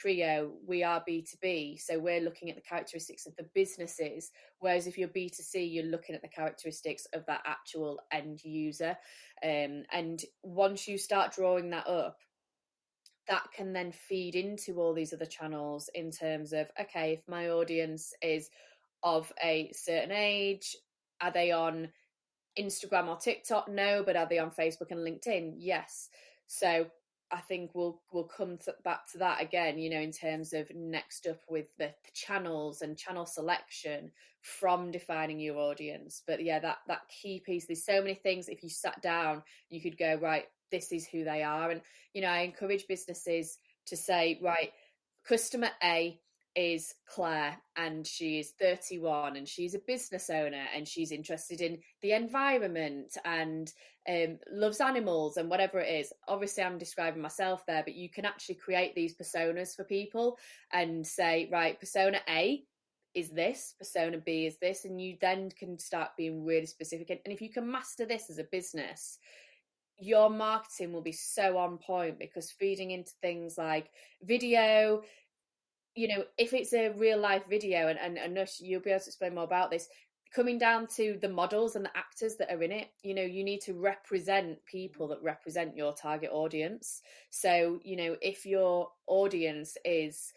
Trio, we are B2B, so we're looking at the characteristics of the businesses, whereas if you're B2C, you're looking at the characteristics of that actual end user. And once you start drawing that up, that can then feed into all these other channels in terms of, okay, if my audience is of a certain age, are they on Instagram or TikTok? No, but are they on Facebook and LinkedIn? Yes. So I think we'll come back to that again, in terms of next up with the channels and channel selection from defining your audience. But yeah, that key piece, there's so many things. If you sat down, you could go, right, this is who they are. And, I encourage businesses to say, right, customer A is Claire, and she's 31 and she's a business owner and she's interested in the environment and loves animals and whatever it is. Obviously I'm describing myself there, but you can actually create these personas for people and say, right, persona A is this, persona B is this, and you then can start being really specific. And if you can master this as a business, your marketing will be so on point, because feeding into things like video, if it's a real life video, and Nush, you'll be able to explain more about this, coming down to the models and the actors that are in it, you need to represent people that represent your target audience. So, if your audience is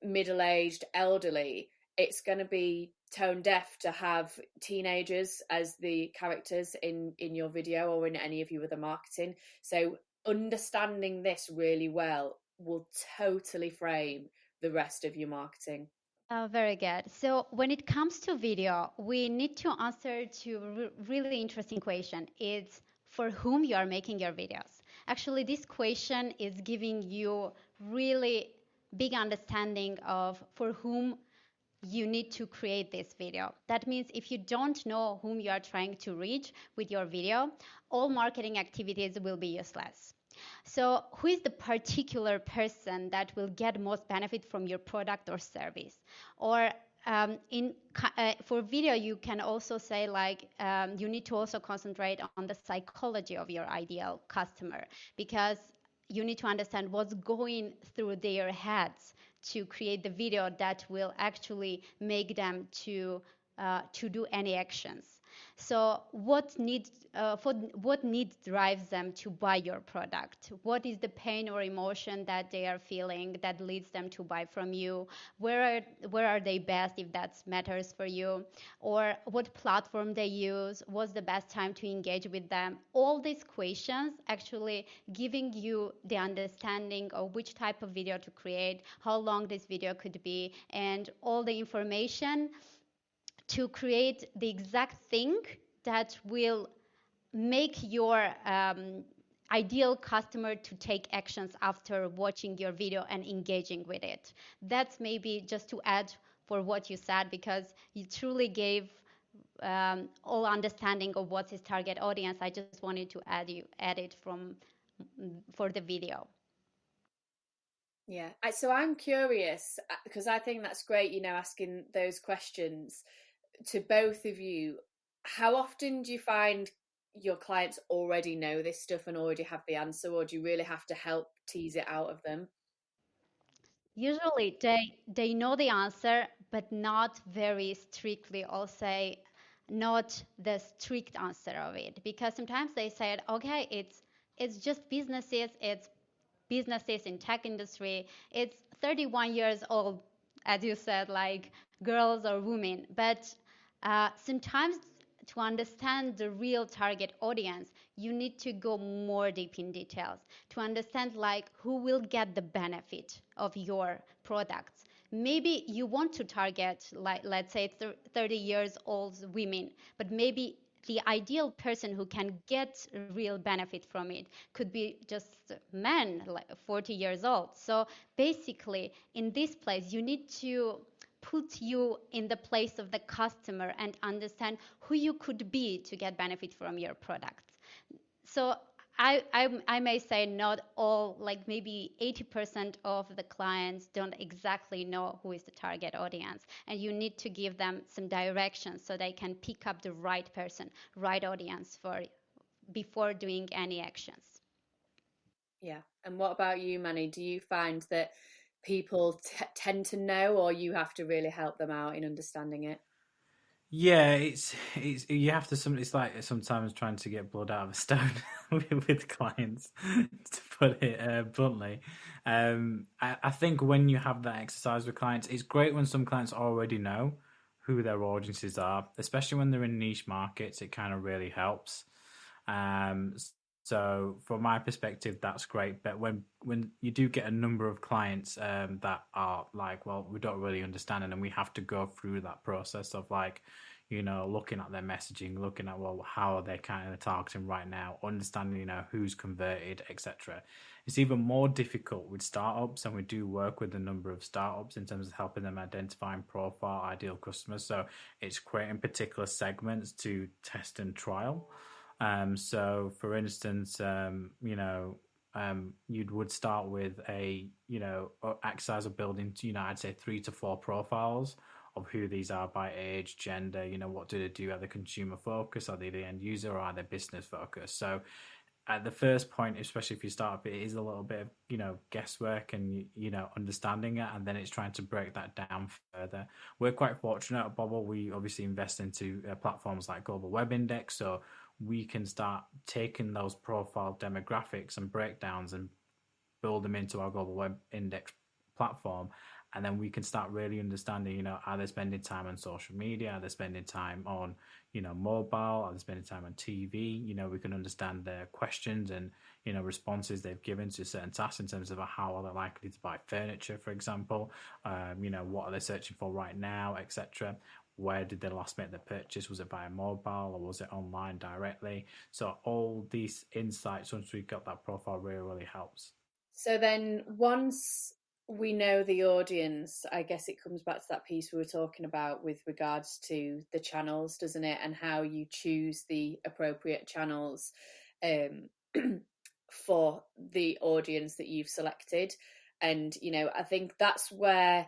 middle-aged, elderly, it's going to be tone deaf to have teenagers as the characters in your video or in any of your other marketing. So understanding this really well will totally frame the rest of your marketing. Oh, very good. So when it comes to video, we need to answer to a really interesting question. It's for whom you are making your videos. Actually, this question is giving you really big understanding of for whom you need to create this video. That means if you don't know whom you are trying to reach with your video, all marketing activities will be useless. So who is the particular person that will get most benefit from your product or service? Or for video, you can also say you need to also concentrate on the psychology of your ideal customer, because you need to understand what's going through their heads to create the video that will actually make them to do any actions. So what need drives them to buy your product? What is the pain or emotion that they are feeling that leads them to buy from you? Where are they best, if that matters for you? Or what platform they use? What's the best time to engage with them? All these questions actually giving you the understanding of which type of video to create, how long this video could be, and all the information to create the exact thing that will make your ideal customer to take actions after watching your video and engaging with it. That's maybe just to add for what you said, because you truly gave all understanding of what's his target audience. I just wanted to add it for the video. Yeah, so I'm curious, because I think that's great, asking those questions to both of you. How often do you find your clients already know this stuff and already have the answer, or do you really have to help tease it out of them? Usually they know the answer, but not very strictly. I'll say not the strict answer of it, because sometimes they said, okay, it's just businesses, it's businesses in tech industry, it's 31 years old, as you said, like girls or women. But sometimes to understand the real target audience, you need to go more deep in details to understand who will get the benefit of your products. Maybe you want to target, let's say 30 years old women, but maybe the ideal person who can get real benefit from it could be just men, like 40 years old. So basically, in this place, you need to put you in the place of the customer and understand who you could be to get benefit from your product. So I may say not all, maybe 80% of the clients don't exactly know who is the target audience, and you need to give them some direction so they can pick up the right person, right audience before doing any actions. Yeah. And what about you, Manny? Do you find that people tend to know, or you have to really help them out in understanding it? Yeah, it's you have to it's like sometimes trying to get blood out of a stone with clients, to put it bluntly. I think when you have that exercise with clients, it's great when some clients already know who their audiences are, especially when they're in niche markets. It kind of really helps. Um, so from my perspective, that's great. But when you do get a number of clients that are like, well, we don't really understand it, and we have to go through that process of like, looking at their messaging, looking at, well, how are they kind of targeting right now, understanding, who's converted, etc. It's even more difficult with startups, and we do work with a number of startups in terms of helping them identify and profile ideal customers. So it's creating particular segments to test and trial. So, for instance, you would start with a, exercise of building, I'd say 3 to 4 profiles of who these are by age, gender, what do they do? Are they consumer focused? Are they the end user, or are they business focused? So, at the first point, especially if you start up, it is a little bit of, guesswork and, understanding it. And then it's trying to break that down further. We're quite fortunate at Bobble. We obviously invest into platforms like Global Web Index. So we can start taking those profile demographics and breakdowns and build them into our Global Web Index platform. And then we can start really understanding, are they spending time on social media? Are they spending time on, mobile? Are they spending time on TV? We can understand their questions and, responses they've given to certain tasks in terms of how are they likely to buy furniture, for example. What are they searching for right now, etc. Where did they last make the purchase? Was it via mobile or was it online directly? So all these insights, once we've got that profile, really helps. So then once we know the audience, I guess it comes back to that piece we were talking about with regards to the channels, doesn't it? And how you choose the appropriate channels um, for the audience that you've selected. And, I think that's where,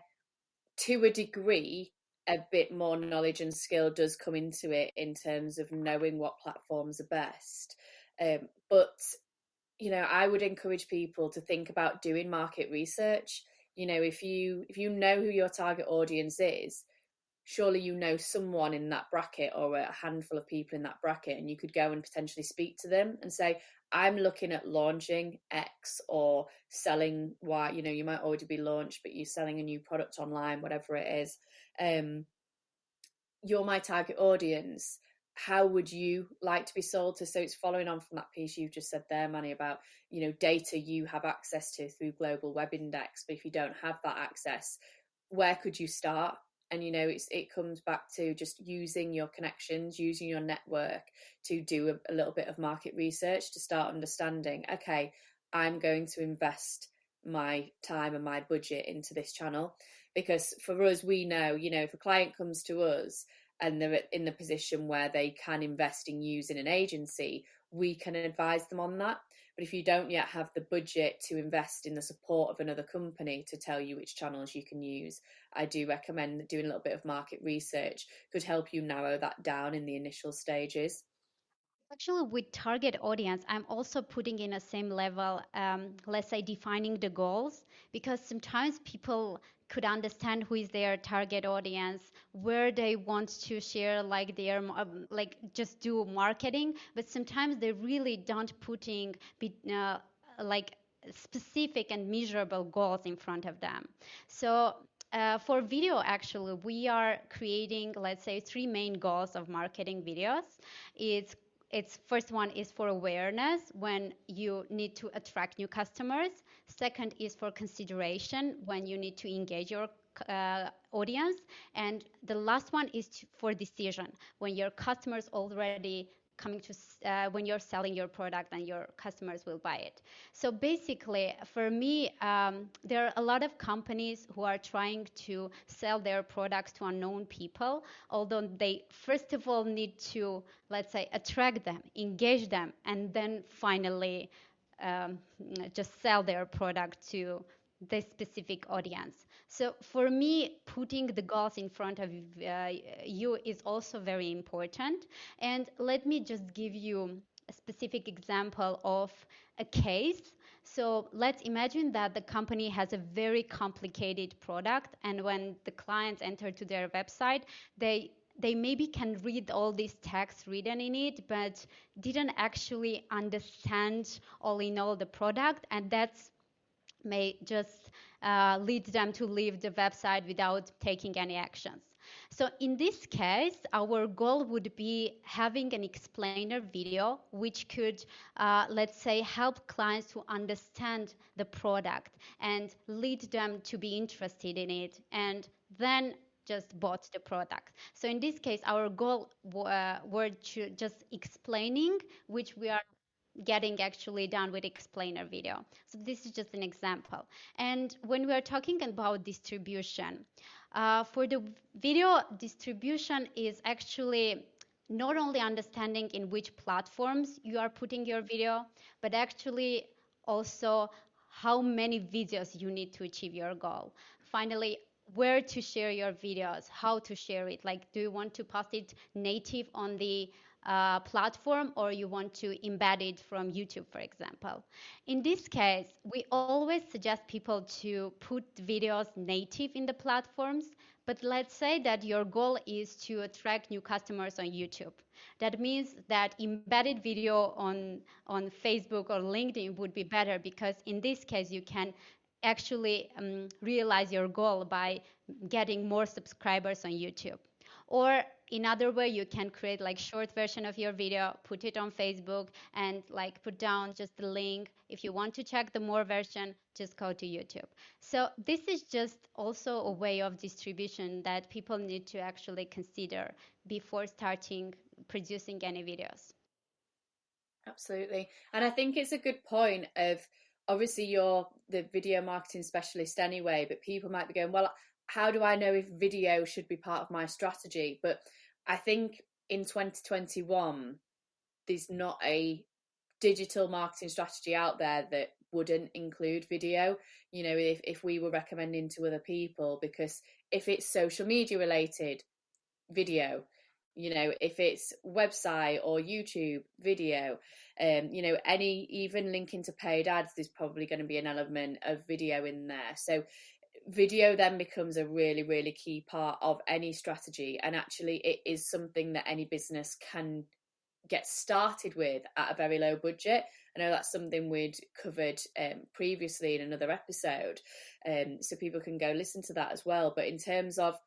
to a degree, a bit more knowledge and skill does come into it in terms of knowing what platforms are best. But I would encourage people to think about doing market research. If you know who your target audience is, surely you know someone in that bracket or a handful of people in that bracket, and you could go and potentially speak to them and say, I'm looking at launching X or selling Y. You might already be launched, but you're selling a new product online, whatever it is. You're my target audience. How would you like to be sold to? So it's following on from that piece you've just said there, Manny, about data you have access to through Global Web Index. But if you don't have that access, where could you start? And it comes back to just using your connections, using your network to do a little bit of market research to start understanding, okay, I'm going to invest my time and my budget into this channel. Because for us, we know, if a client comes to us and they're in the position where they can invest in using an agency, we can advise them on that. But if you don't yet have the budget to invest in the support of another company to tell you which channels you can use, I do recommend doing a little bit of market research. Could help you narrow that down in the initial stages. Actually, with target audience, I'm also putting in a same level, let's say defining the goals, because sometimes people could understand who is their target audience, where they want to share like their like just do marketing, but sometimes they really don't putting like specific and measurable goals in front of them. So for video, actually, we are creating, let's say, 3 main goals of marketing videos. It's its first one is for awareness when you need to attract new customers. Second is for consideration when you need to engage your audience. And the last one is for decision when your customers already coming to when you're selling your product and your customers will buy it. So basically, for me, there are a lot of companies who are trying to sell their products to unknown people, although they first of all need to, let's say, attract them, engage them, and then finally um, just sell their product to this specific audience. So for me, putting the goals in front of you is also very important. And let me just give you a specific example of a case. So let's imagine that the company has a very complicated product, and when the clients enter to their website, they maybe can read all these text written in it, but didn't actually understand all in all the product, and that's may just lead them to leave the website without taking any actions. So in this case, our goal would be having an explainer video which could, let's say, help clients to understand the product and lead them to be interested in it, and then just bought the product. So in this case, our goal were to just explaining, which we are getting actually done with explainer video. So this is just an example. And when we are talking about distribution, for the video, distribution is actually not only understanding in which platforms you are putting your video, but actually also how many videos you need to achieve your goal. Finally, where to share your videos, how to share it. Like, do you want to post it native on the platform, or you want to embed it from YouTube, for example. In this case, we always suggest people to put videos native in the platforms, but let's say that your goal is to attract new customers on YouTube. That means that embedded video on Facebook or LinkedIn would be better, because in this case you can actually realize your goal by getting more subscribers on YouTube. Or in other way, you can create like short version of your video, put it on Facebook, and like put down just the link. If you want to check the more version, just go to YouTube. So this is just also a way of distribution that people need to actually consider before starting producing any videos. Absolutely. And I think it's a good point of, obviously you're the video marketing specialist anyway, but people might be going, well, how do I know if video should be part of my strategy? But I think in 2021, there's not a digital marketing strategy out there that wouldn't include video, you know, if we were recommending to other people, because if it's social media related, video, you know, if it's website or YouTube, video, you know, any even linking to paid ads, there's probably going to be an element of video in there. So video then becomes a really, really key part of any strategy, and actually it is something that any business can get started with at a very low budget. I know that's something we'd covered previously in another episode, so people can go listen to that as well. But in terms of,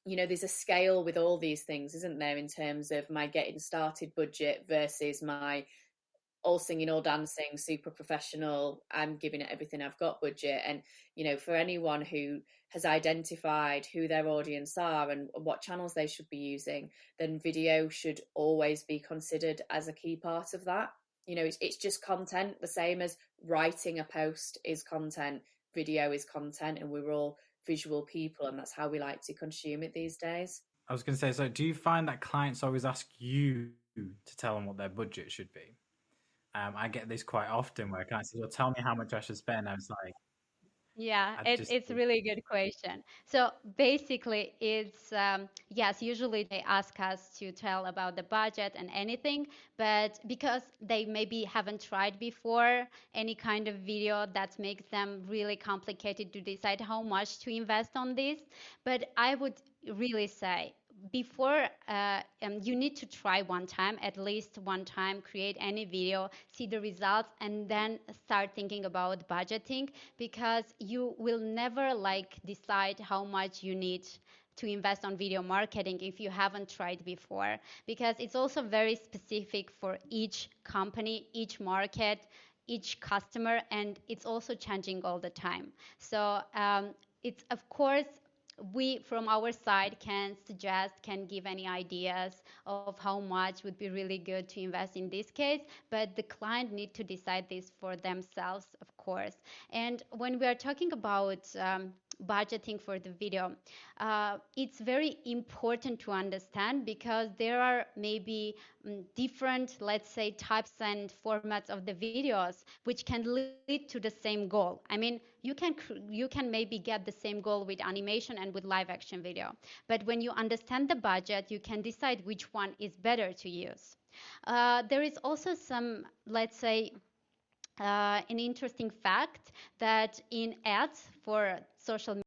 you know, there's a scale with all these things, isn't there, in terms of my getting started budget versus my all singing, all dancing, super professional, I'm giving it everything I've got budget. And, you know, for anyone who has identified who their audience are and what channels they should be using, then video should always be considered as a key part of that. You know, it's just content, the same as writing a post is content, video is content, and we're all visual people, and that's how we like to consume it these days. I was going to say, so do you find that clients always ask you to tell them what their budget should be? I get this quite often where clients say, well, tell me how much I should spend. I was like, Yeah, it's a really good question. So basically, it's yes, usually they ask us to tell about the budget and anything, but because they maybe haven't tried before any kind of video, that makes them really complicated to decide how much to invest on this. But I would really say, before you need to try one time, at least one time, create any video, see the results, and then start thinking about budgeting, because you will never like decide how much you need to invest on video marketing if you haven't tried before, because it's also very specific for each company, each market, each customer, and it's also changing all the time. So it's, of course, we from our side can suggest, can give any ideas of how much would be really good to invest in this case, but the client need to decide this for themselves, of course. And when we are talking about budgeting for the video, it's very important to understand, because there are maybe different, let's say, types and formats of the videos which can lead to the same goal. I mean, you can maybe get the same goal with animation and with live action video, but when you understand the budget, you can decide which one is better to use. There is also some, let's say, an interesting fact that in ads for social